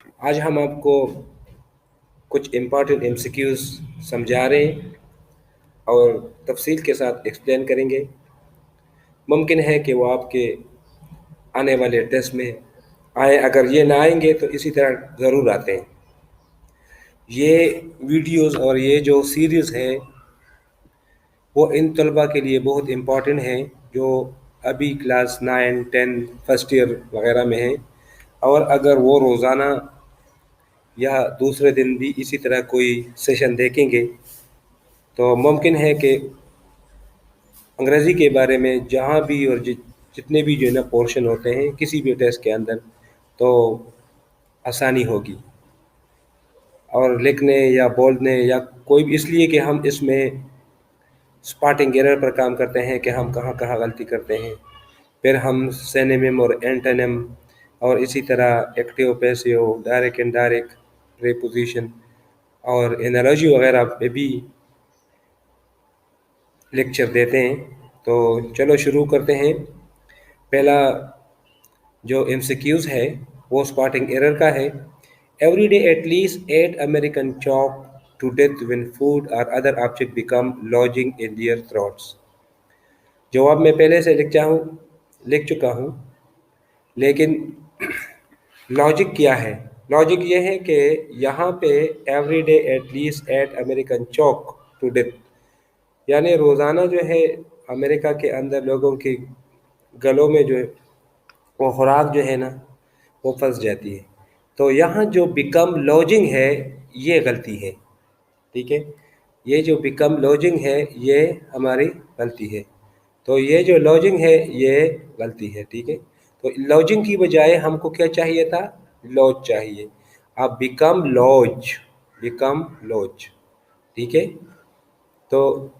आज हम आपको कुछ इम्पॉर्टेंट एमसीक्यूज समझा रहे हैं और तफसील के साथ एक्सप्लेन करेंगे। मुमकिन है कि वो आपके आने वाले टेस्ट में आए, अगर ये ना आएंगे तो इसी तरह ज़रूर आते हैं। ये वीडियोस और ये जो सीरीज़ है वो इन तलबा के लिए बहुत इम्पॉर्टेंट है जो अभी क्लास 9, 10, फर्स्ट ईयर वगैरह में हैं। और अगर वो रोज़ाना या दूसरे दिन भी इसी तरह कोई सेशन देखेंगे तो मुमकिन है कि अंग्रेज़ी के बारे में जहाँ भी और जितने भी जो है ना पोर्शन होते हैं किसी भी टेस्ट के अंदर, तो आसानी होगी और लिखने या बोलने या कोई भी, इसलिए कि हम इसमें स्पॉटिंग एरर पर काम करते हैं कि हम कहाँ कहाँ गलती करते हैं। फिर हम सिनोनिम और एंटोनिम और इसी तरह active passive direct indirect preposition और एनालॉजी वगैरह पे भी लेक्चर देते हैं। तो चलो शुरू करते हैं। पहला जो एमसीक्यूज है वो स्पॉटिंग एरर का है। Every day at least 8 American choke to death when food और other object become lodging in their throats. जवाब मैं पहले से लिख चुका हूँ, लेकिन लॉजिक क्या है? लॉजिक ये है कि यहाँ पे every day at least 8 American choke to death, यानी रोज़ाना जो है अमेरिका के अंदर लोगों के गलों में जो है वो खुराक जो है ना वो फंस जाती है। तो यहाँ जो बिकम लॉजिंग है ये गलती है, ठीक है। ये जो बिकम लॉजिंग है ये हमारी गलती है। तो ये जो लॉजिंग है ये गलती है, ठीक है। तो लॉजिंग की बजाय हमको क्या चाहिए था? लॉज चाहिए। अब बिकम लॉज, ठीक है। तो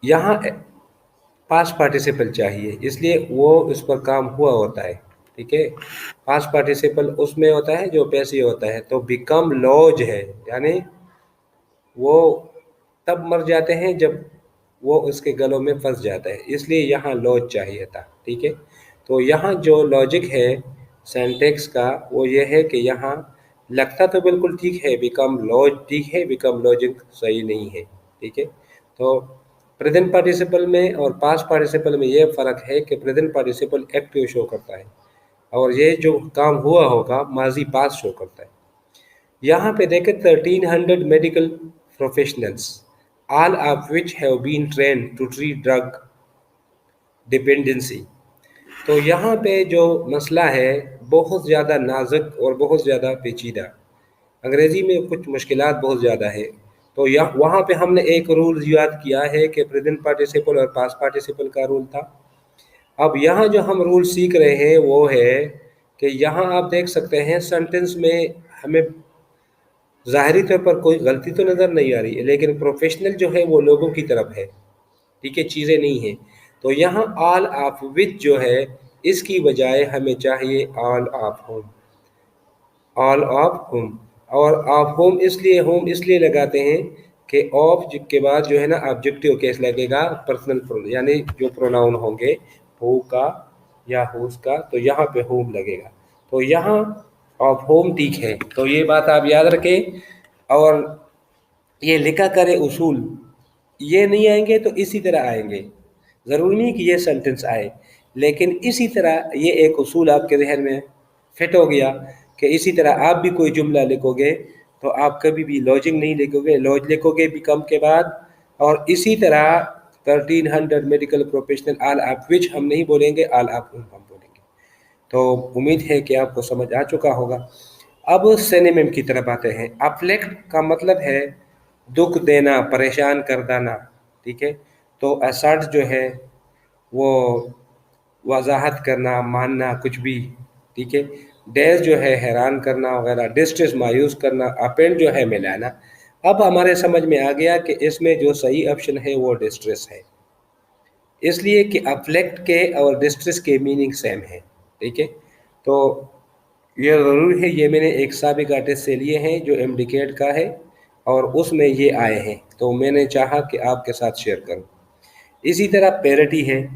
यहाँ पास्ट पार्टिसिपल चाहिए, इसलिए वो उस पर काम हुआ होता है, ठीक है। पास्ट पार्टिसिपल उसमें होता है जो पैसिव होता है। तो बिकम लॉज है, यानी वो तब मर जाते हैं जब वो उसके गलों में फंस जाता है, इसलिए यहाँ लॉज चाहिए था, ठीक है। तो यहाँ जो लॉजिक है सेंटेक्स का वो ये है कि यहाँ लगता तो बिल्कुल ठीक है, बिकम लॉज ठीक है, बिकम लॉजिक सही नहीं है, ठीक है। तो प्रेजेंट पार्टिसिपल में और पास्ट पार्टिसिपल में ये फ़र्क है कि प्रेजेंट पार्टिसिपल एक्टिव शो करता है और ये जो काम हुआ होगा माजी पास्ट शो करता है। यहाँ पे देखें 1300 medical professionals, all of which have been trained to treat drug dependency. तो यहाँ पे जो मसला है बहुत ज़्यादा नाजुक और बहुत ज़्यादा पेचीदा, अंग्रेज़ी में कुछ मुश्किलात बहुत ज़्यादा है। तो यहाँ वहाँ पे हमने एक रूल याद किया है कि प्रेजेंट पार्टिसिपल और पास्ट पार्टिसिपल का रूल था। अब यहाँ जो हम रूल सीख रहे हैं वो है कि यहाँ आप देख सकते हैं सेंटेंस में हमें ज़ाहिरी तौर पर कोई गलती तो नज़र नहीं आ रही है, लेकिन प्रोफेशनल जो है वो लोगों की तरफ है, ठीक है, चीज़ें नहीं हैं। तो यहाँ ऑल ऑफ विच जो है इसकी बजाय हमें चाहिए all of home, all of home. और ऑफ होम इसलिए लगाते हैं कि ऑफ के बाद जो है ना ऑब्जेक्टिव केस लगेगा, पर्सनल यानी जो प्रोनाउन होंगे हु का या हुज का, तो यहाँ पे होम लगेगा। तो यहाँ ऑफ होम ठीक है, तो ये बात आप याद रखें। और ये लिखा करे उसूल ये नहीं आएंगे तो इसी तरह आएंगे, ज़रूरी नहीं कि ये सेंटेंस आए, लेकिन इसी तरह ये एक उसूल आपके जहन में फिट हो गया कि इसी तरह आप भी कोई जुमला लिखोगे तो आप कभी भी लॉजिंग नहीं लिखोगे, लॉज लिखोगे बिकम के बाद। और इसी तरह 1300 मेडिकल प्रोफेशनल ऑल ऑफ विच हम नहीं बोलेंगे, ऑल ऑफ हम बोलेंगे। तो उम्मीद है कि आपको समझ आ चुका होगा। अब सिनोनिम की तरफ आते हैं। अफ्लिक्ट का मतलब है दुख देना, परेशान कर देना, ठीक है। तो असर्ट जो है वो वजाहत करना, मानना, कुछ भी, ठीक है। डेज जो है हैरान करना वगैरह, डिस्ट्रेस मायूस करना, अपेंड जो है मिलाना। अब हमारे समझ में आ गया कि इसमें जो सही ऑप्शन है वो डिस्ट्रेस है, इसलिए कि अफ्लेक्ट के और डिस्ट्रेस के मीनिंग सेम है, ठीक है। तो ये ज़रूर है, ये मैंने एक साबिक आर्टिस्ट से लिए हैं जो एमडिकेट का है और उसमें ये आए हैं, तो मैंने चाहा कि आपके साथ शेयर करूं। इसी तरह पैरिटी है।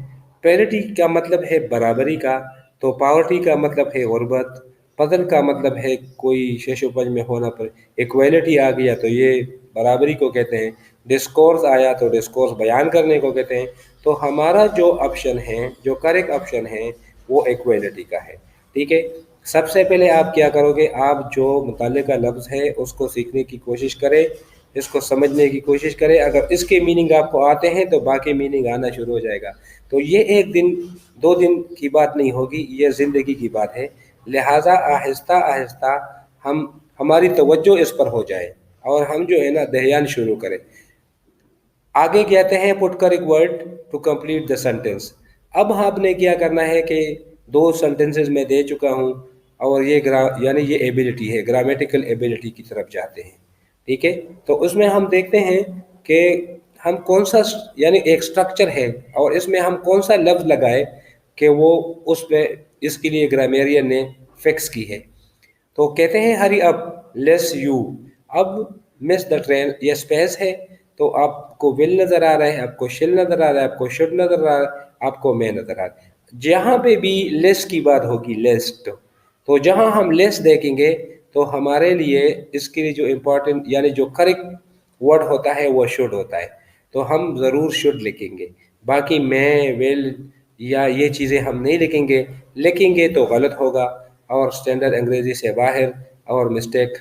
पैरिटी का मतलब है बराबरी का, तो पावर्टी का मतलब है गुर्बत, पजल का मतलब है कोई शेषोपज में होना पर, इक्वलिटी आ गया तो ये बराबरी को कहते हैं, डिस्कोर्स आया तो डिस्कोर्स बयान करने को कहते हैं। तो हमारा जो ऑप्शन है, जो करेक्ट ऑप्शन है, वो इक्वलिटी का है। ठीक है, सबसे पहले आप क्या करोगे, आप जो मुतल्लिका लफ्ज़ है उसको सीखने की कोशिश करें, इसको समझने की कोशिश करें। अगर इसके मीनिंग आपको आते हैं तो बाकी मीनिंग आना शुरू हो जाएगा। तो ये एक दिन दो दिन की बात नहीं होगी, ये ज़िंदगी की बात है। लिहाजा आहिस्ता आहिस्ता हम हमारी तवज्जो इस पर हो जाए और हम जो है ना दहयान शुरू करें। आगे कहते हैं put correct word to complete the sentence. अब आपने क्या करना है कि दो सेंटेंसेस में दे चुका हूँ और ये यानी ये एबिलिटी है, ग्रामेटिकल एबिलिटी की तरफ जाते हैं। ठीक है, तो उसमें हम देखते हैं कि हम कौन सा यानी एक स्ट्रक्चर है और इसमें हम कौन सा लफ्ज़ लगाए कि वो उस पे इसके लिए ग्रामेरियन ने फिक्स की है। तो कहते हैं हरी अप लेस यू। अब मिस द ट्रेन ये स्पेस है, तो आपको विल नज़र आ रहा है, आपको शिल नज़र आ रहा है, आपको शुड नज़र आ रहा है, आपको मैं नज़र आ रहा है। जहाँ पे भी लेस की बात होगी, लेस्ट, तो जहाँ हम लेस देखेंगे तो हमारे लिए इसके लिए जो इम्पोर्टेंट यानी जो करेक्ट वर्ड होता है वो शुड होता है, तो हम ज़रूर शुड लिखेंगे। बाकी मैं विल या ये चीज़ें हम नहीं लिखेंगे, लिखेंगे तो गलत होगा और स्टैंडर्ड अंग्रेज़ी से बाहर और मिस्टेक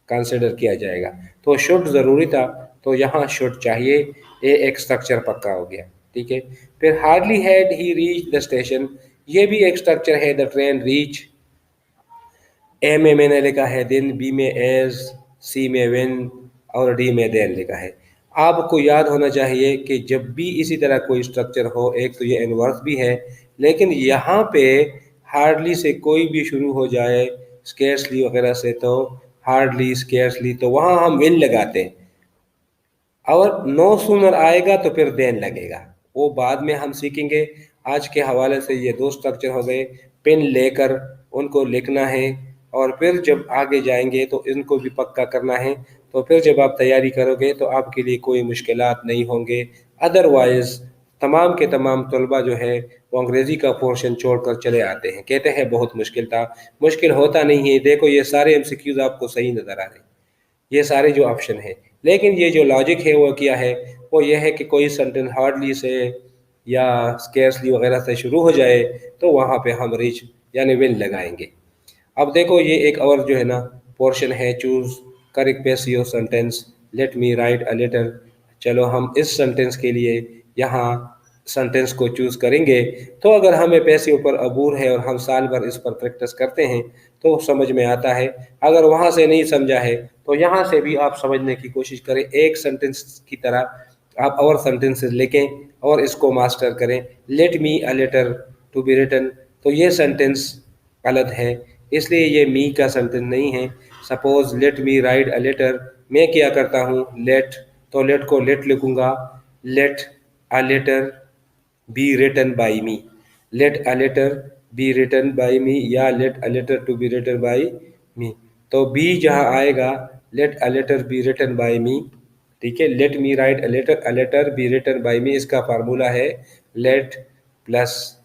कंसिडर किया जाएगा। तो शुड ज़रूरी था, तो यहाँ शुड चाहिए, ये एक स्ट्रक्चर पक्का हो गया। ठीक है, फिर hardly had he reach the station, ये भी एक स्ट्रक्चर है। द ट्रेन रीच, ए में मैंने लिखा है दिन, बी में एज, सी में विन और डी में देन लिखा है। आपको याद होना चाहिए कि जब भी इसी तरह कोई स्ट्रक्चर हो, एक तो ये इनवर्स भी है, लेकिन यहाँ पे हार्डली से कोई भी शुरू हो जाए, स्केर्सली वगैरह से, तो हार्डली स्केर्सली, तो वहाँ हम विन लगाते हैं। और नो सूनर आएगा तो फिर देन लगेगा, वो बाद में हम सीखेंगे। आज के हवाले से ये दो स्ट्रक्चर हो गए, पेन लेकर उनको लिखना है और फिर जब आगे जाएंगे तो इनको भी पक्का करना है। तो फिर जब आप तैयारी करोगे तो आपके लिए कोई मुश्किलात नहीं होंगे। अदरवाइज़ तमाम के तमाम तलबा जो है वो अंग्रेज़ी का पोर्शन छोड़कर चले आते हैं, कहते हैं बहुत मुश्किल था। मुश्किल होता नहीं है, देखो ये सारे एमसीक्यूज़ आपको सही नज़र आ रहे हैं, ये सारे जो ऑप्शन है, लेकिन ये जो लॉजिक है वो क्या है, वो ये है कि कोई सेंटेंस हार्डली से या स्केर्सली वगैरह से शुरू हो जाए तो वहाँ पे हम रिच यानी विल लगाएंगे। अब देखो ये एक और जो है ना पोर्शन है, choose correct passive sentence, let me write a letter. चलो हम इस सेंटेंस के लिए यहाँ सेंटेंस को चूज करेंगे। तो अगर हमें पैसिव पर अबूर है और हम साल भर इस पर प्रैक्टिस करते हैं तो समझ में आता है। अगर वहाँ से नहीं समझा है तो यहाँ से भी आप समझने की कोशिश करें, एक सेंटेंस की तरह आप और सेंटेंसेस लिखें और इसको मास्टर करें। Let me a letter to be written, तो ये सेंटेंस गलत है, इसलिए ये मी का सेंटेंस नहीं है। Suppose let me write a letter, मैं क्या करता हूँ लेट, तो लेट को लेट लिखूंगा, let a letter be written by me, let a letter be written by me या let a letter to be written by me. तो be जहाँ आएगा, let a letter be written by me. ठीक है, let me write a letter be written by me, इसका formula है let plus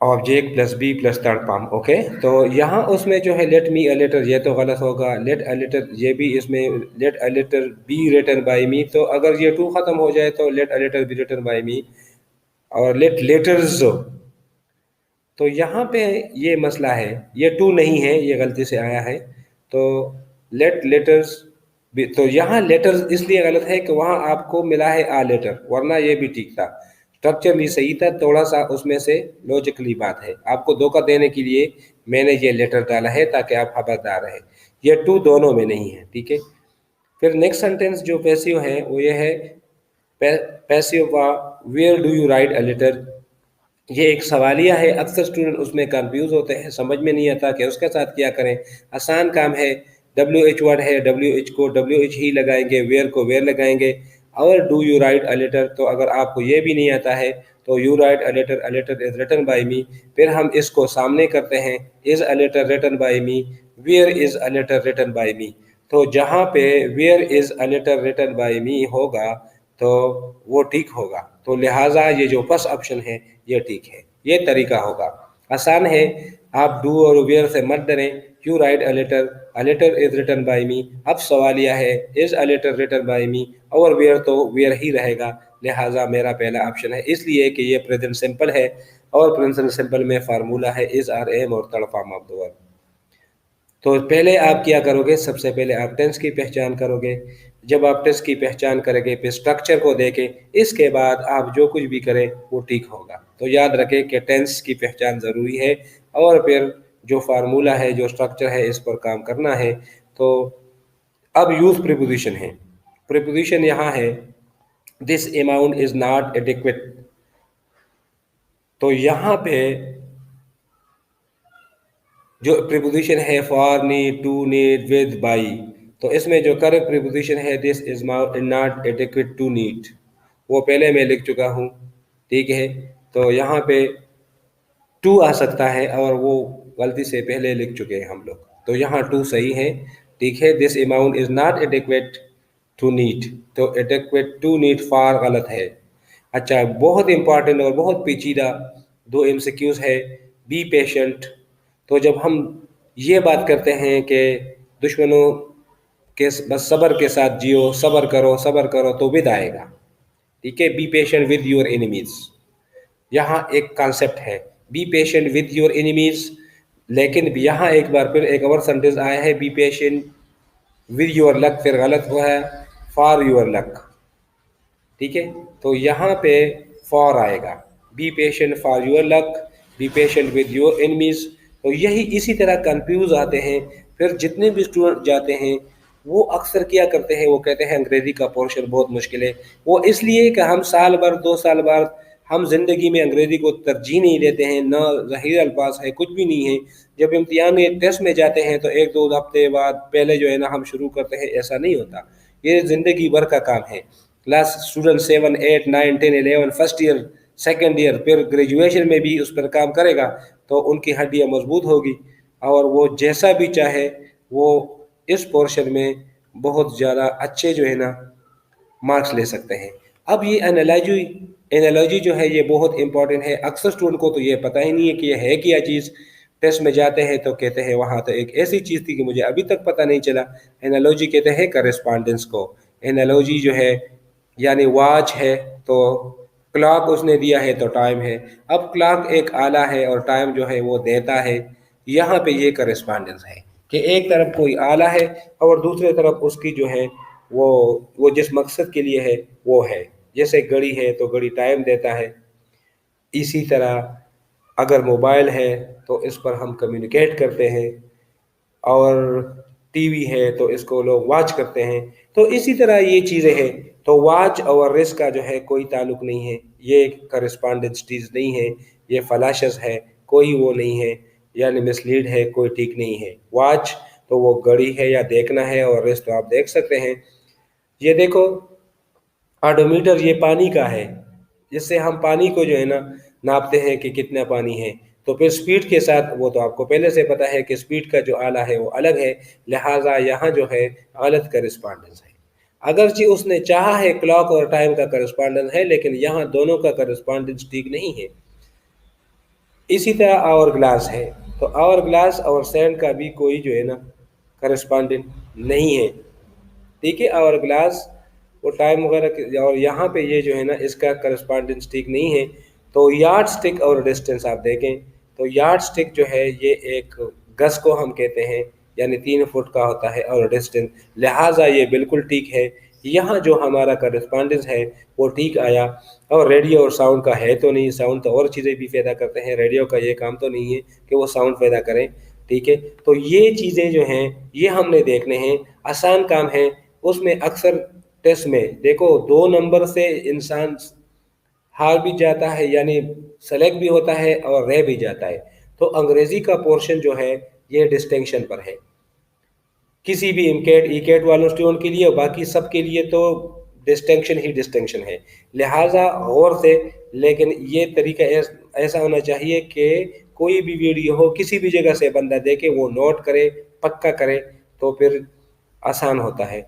object plus be plus third form. Okay, तो यहाँ उसमें जो है लेट मी अ लेटर, ये तो गलत होगा। लेट अ लेटर, ये भी इसमें let a letter be written by me, तो अगर ये टू ख़त्म हो जाए तो let a letter be written by me और लेट लेटर्स। तो यहाँ पे ये मसला है, ये टू नहीं है, ये गलती से आया है। तो लेट लेटर्स भी, तो यहाँ लेटर्स इसलिए गलत है कि वहाँ आपको मिला है आ लेटर, वरना ये भी ठीक था, स्ट्रक्चरली सही था। थोड़ा सा उसमें से लॉजिकली बात है, आपको धोखा देने के लिए मैंने ये लेटर डाला है ताकि आप खबरदार रहे, ये टू दोनों में नहीं है। ठीक है, फिर नेक्स्ट सेंटेंस जो पैसिव है वो ये है, पैसिव का where do you write a letter. ये एक सवालिया है, अक्सर स्टूडेंट उसमें कंफ्यूज होते हैं, समझ में नहीं आता कि उसके साथ क्या करें। आसान काम है, डब्ल्यू एच वर्ड है, डब्ल्यू एच को डब्ल्यू एच ही लगाएंगे, वेयर को वेयर लगाएंगे। और do you write a letter, तो अगर आपको ये भी नहीं आता है तो you write a letter is written by me. फिर हम इसको सामने करते हैं, is a letter written by me, where is a letter written by me. तो जहाँ पे where is a letter written by मी होगा तो वो ठीक होगा, तो लिहाजा ये जो फर्स्ट ऑप्शन है ये ठीक है, ये तरीका होगा, आसान है। آپ ڈو اور ویئر سے مت ڈریں. You write a letter is written by me. اب سوال یہ ہے is a letter written by me, اور ویئر تو ویئر ہی رہے گا، لہٰذا میرا پہلا آپشن ہے، اس لیے کہ یہ پریزنٹ سمپل ہے اور پریزنٹ سمپل میں فارمولا ہے از آر ایم اور تھرڈ فارم آف دا ورب. تو پہلے آپ کیا کرو گے؟ سب سے پہلے آپ ٹینس کی پہچان کرو گے. جب آپ ٹینس کی پہچان کریں گے پھر اسٹرکچر کو دیکھیں، اس کے بعد آپ جو کچھ بھی کریں وہ ٹھیک ہوگا. تو یاد رکھیں کہ ٹینس کی پہچان ضروری ہے، اور پھر جو فارمولا ہے، جو اسٹرکچر ہے، اس پر کام کرنا ہے. تو اب یوز پریپوزیشن ہے. پریپوزیشن یہاں ہے this amount is not adequate. تو یہاں پہ جو پریپوزیشن ہے for, need, to, need, with, by, تو اس میں جو کریکٹ پریپوزیشن ہے this is not adequate to need, وہ پہلے میں لکھ چکا ہوں. ٹھیک ہے، تو یہاں پہ ٹو آ سکتا ہے اور وہ غلطی سے پہلے لکھ چکے ہیں ہم لوگ، تو یہاں ٹو صحیح ہے. ٹھیک ہے، this amount is not adequate to need, تو ایڈیکویٹ ٹو نیڈ فار غلط ہے. اچھا، بہت امپورٹنٹ اور بہت پیچیدہ دو ایم سی کیوز ہے. Be patient. تو جب ہم یہ بات کرتے ہیں کہ دشمنوں کے بس صبر کے ساتھ جیو، صبر کرو صبر کرو، تو ود آئے گا. ٹھیک ہے، be patient with your enemies. یہاں ایک کانسیپٹ ہے be patient with your enemies, لیکن یہاں ایک بار پھر ایک اور سینٹینس آیا ہے بی پیشنٹ ود یور لک، پھر غلط ہوا ہے فار یور لک. ٹھیک ہے، تو یہاں پہ فار آئے گا. Be patient for your luck, be patient with your enemies. تو یہی اسی طرح کنفیوز آتے ہیں. پھر جتنے بھی اسٹوڈنٹ جاتے ہیں وہ اکثر کیا کرتے ہیں، وہ کہتے ہیں انگریزی کا پورشن بہت مشکل ہے. وہ اس لیے کہ ہم سال بھر 2 سال بعد ہم زندگی میں انگریزی کو ترجیح نہیں دیتے ہیں، نہ ظاہر الفاظ ہے، کچھ بھی نہیں ہے. جب امتحان ٹیسٹ میں جاتے ہیں تو 1-2 ہفتے بعد پہلے جو ہے نا ہم شروع کرتے ہیں، ایسا نہیں ہوتا. یہ زندگی بھر کا کام ہے. Class student 7 8 9 10 11 first year, second year, پھر گریجویشن میں بھی اس پر کام کرے گا تو ان کی ہڈیاں مضبوط ہوگی، اور وہ جیسا بھی چاہے وہ اس پورشن میں بہت زیادہ اچھے جو ہے نا مارکس لے سکتے ہیں. اب یہ انالوجی جو ہے یہ بہت امپورٹنٹ ہے. اکثر اسٹوڈنٹ کو تو یہ پتہ ہی نہیں ہے کہ یہ ہے کیا چیز. ٹیسٹ میں جاتے ہیں تو کہتے ہیں وہاں تو ایک ایسی چیز تھی کہ مجھے ابھی تک پتہ نہیں چلا. انالوجی کہتے ہیں کرسپانڈنس کو. انالوجی جو ہے یعنی واچ ہے تو کلاک اس نے دیا ہے تو ٹائم ہے. اب کلاک ایک آلہ ہے اور ٹائم جو ہے وہ دیتا ہے. یہاں پہ یہ کرسپانڈنس ہے کہ ایک طرف کوئی آلہ ہے اور دوسرے طرف اس کی جو ہے وہ جس مقصد کے لیے ہے وہ ہے. جیسے گھڑی ہے تو گھڑی ٹائم دیتا ہے، اسی طرح اگر موبائل ہے تو اس پر ہم کمیونیکیٹ کرتے ہیں، اور ٹی وی ہے تو اس کو لوگ واچ کرتے ہیں. تو اسی طرح یہ چیزیں ہیں. تو واچ اور رسک کا جو ہے کوئی تعلق نہیں ہے، یہ کرسپانڈنس چیز نہیں ہے، یہ فلاشز ہے، کوئی وہ نہیں ہے، یعنی مسلیڈ ہے، کوئی ٹھیک نہیں ہے. واچ تو وہ گھڑی ہے یا دیکھنا ہے، اور رسک تو آپ دیکھ سکتے ہیں. یہ دیکھو آڈومیٹر یہ پانی کا ہے، جس سے ہم پانی کو جو ہے نا ناپتے ہیں کہ کتنا پانی ہے. تو پھر سپیڈ کے ساتھ وہ تو آپ کو پہلے سے پتا ہے کہ سپیڈ کا جو آلہ ہے وہ الگ ہے، لہٰذا یہاں جو ہے غلط کرسپانڈنس ہے. اگرچہ اس نے چاہا ہے کلاک اور ٹائم کا کرسپانڈنس ہے، لیکن یہاں دونوں کا کرسپانڈنس ٹھیک نہیں ہے. اسی طرح آور گلاس ہے، تو آور گلاس اور سینڈ کا بھی کوئی جو ہے نا کرسپانڈنٹ نہیں ہے. ٹھیک ہے، آور گلاس وہ ٹائم وغیرہ اور یہاں پہ یہ جو ہے نا اس کا کرسپانڈنس ٹھیک نہیں ہے. تو یارڈ سٹک اور ڈسٹینس آپ دیکھیں تو یارڈ سٹک جو ہے یہ ایک گز کو ہم کہتے ہیں، یعنی 3 فٹ کا ہوتا ہے، اور ڈسٹینس، لہٰذا یہ بالکل ٹھیک ہے. یہاں جو ہمارا کرسپانڈنس ہے وہ ٹھیک آیا. اور ریڈیو اور ساؤنڈ کا ہے تو نہیں، ساؤنڈ تو اور چیزیں بھی پیدا کرتے ہیں، ریڈیو کا یہ کام تو نہیں ہے کہ وہ ساؤنڈ پیدا کریں. ٹھیک ہے، تو یہ چیزیں جو ہیں یہ ہم نے دیکھنے ہیں. آسان کام ہے. اس میں اکثر ٹیسٹ میں دیکھو 2 نمبر سے انسان ہار بھی جاتا ہے، یعنی سلیکٹ بھی ہوتا ہے اور رہ بھی جاتا ہے. تو انگریزی کا پورشن جو ہے یہ ڈسٹنکشن پر ہے، کسی بھی ایکیٹ والوں اسٹوڈنٹ کے لیے اور باقی سب کے لیے تو ڈسٹنکشن ہی ڈسٹنکشن ہے. لہٰذا غور سے، لیکن یہ طریقہ ایسا ہونا چاہیے کہ کوئی بھی ویڈیو ہو کسی بھی جگہ سے بندہ دیکھے وہ نوٹ کرے، پکا کرے، تو پھر آسان ہوتا ہے.